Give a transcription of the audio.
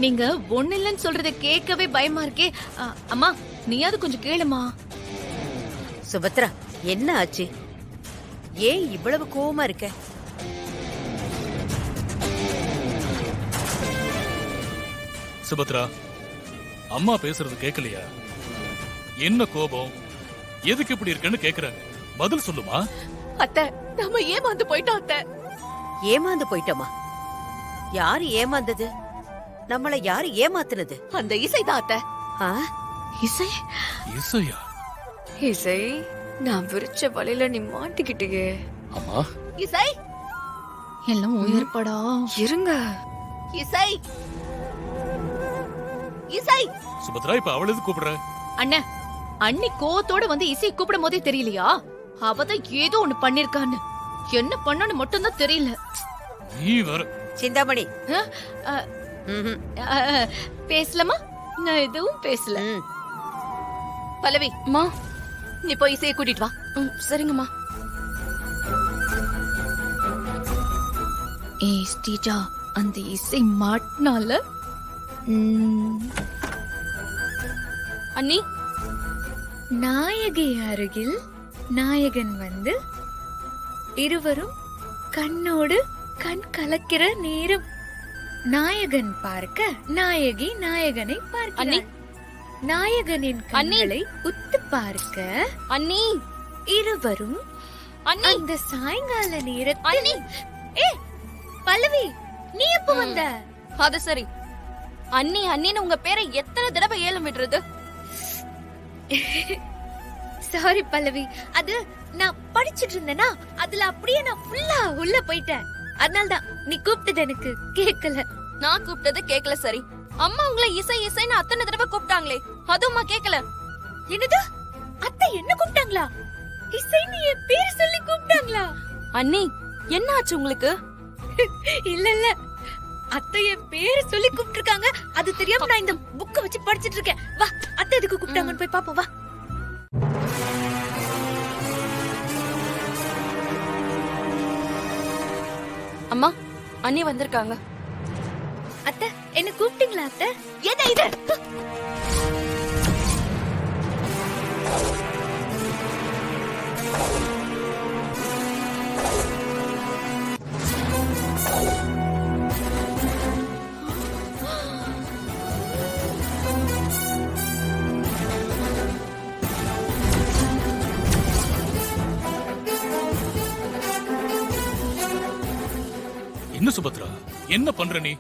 நீங்க ஒண்ணு இல்லைன்னு சொல்றத கேட்கவே பயமா இருக்கே. அம்மா நீயாவது கொஞ்சம் கேளுமா. சுபத்ரா, என்ன ஆச்சு? ஏன் இவ்வளவு கோவமா இருக்க? சுபத்ரா, அம்மா பேசுறது கேட்கலையா? என்ன கோபம்? எதுக்கு இப்படி இருக்குன்னு கேக்குறாங்க, பதில் சொல்லுமா. அத்தை, நம்ம ஏமாந்து போயிட்டோம் அத்தை. ஏமாந்து போயிட்டோமா? யாரு ஏமாந்தது? நம்மள யாரு ஏமாத்துனது? அந்த இசைதான் அத்தை. ஆ? இசை? இசையா? இசை, நான் விரிச்ச வலையில நீ மாட்டிக்கிட்டியே. அம்மா, இசை எல்லாம் உயர்படா. இருங்க. இசை இசை. சுபத்ரா, இப்ப அவள எது கூப்பிடுற? அண்ணா, அண்ணி கோவத்தோட வந்து இசை கூப்பிடும் போதே தெரியலையா? அவதான் ஏதோ ஒண்ணு பண்ணிருக்கான்னு. என்ன பண்ணனு மட்டும் தான் தெரியல. நீ வர சிந்தாமணி. ம்ஹும். பேசலாமா? நான் எதுவும் பேசல. ம். பல்லவி, மா, நீ போய் இசையை கூட்டிட்டு வா. சரிங்கம்மா. ஏய் ஸ்ரீஜா, அந்த இசை மாட்டினால. அண்ணி, நாயகி அருகில் நாயகன் வந்து இருவரும் கண்ணோடு கண் கலக்கிற நேரம். நாயகன் பார்க்க நாயகி நாயகனை பார்க்கிறாள். நாயகனின் கண்களை உத்து பார்க்க அண்ணி, இருவரும் அண்ணி, அந்த சாயங்கால நேரத்தில். ஏ பல்லவி, நீ எப்ப வந்த? அது சரி. அண்ணி அண்ணின்னு உங்க பேரை எத்தனை தடவை ஏலம் விடுறது? சாரி பல்லவி, அது நான் படிச்சிட்டு இருந்தேனா, அதுல அப்படியே நான் ஃபுல்லா உள்ள போயிட்டேன். அதனால்தான் நீ கூப்பிட்டது எனக்கு கேட்கல. நான் கூப்பிட்டது கேக்கல. சரி, அம்மா உங்களை இசை இசைன்னு அத்தனை தடவை கூப்பிட்டாங்களே, அதுவுமா கேக்கல? என்னது? அத்தை என்ன கூப்பிட்டாங்களா? இசைன்னு என் பேர் சொல்லி கூப்பிட்டாங்களா? அண்ணி, என்ன ஆச்சு உங்களுக்கு? இல்ல இல்ல, அத்தை என் பேர் சொல்லி கூப்பிட்டிருக்காங்க. அது தெரியாம நான் இந்த புக்க வச்சு படிச்சிட்டு இருக்கேன். வா, அத்தை எதுக்கு கூப்பிட்டாங்கன்னு போய் பாப்போம். வா. அம்மா, அண்ணி வந்திருக்காங்க. அத்தை, என்ன கூப்பிட்டீங்களா அத்தை? என்ன இது? என்ன சுபத்ரா, என்ன பண்ற நீ?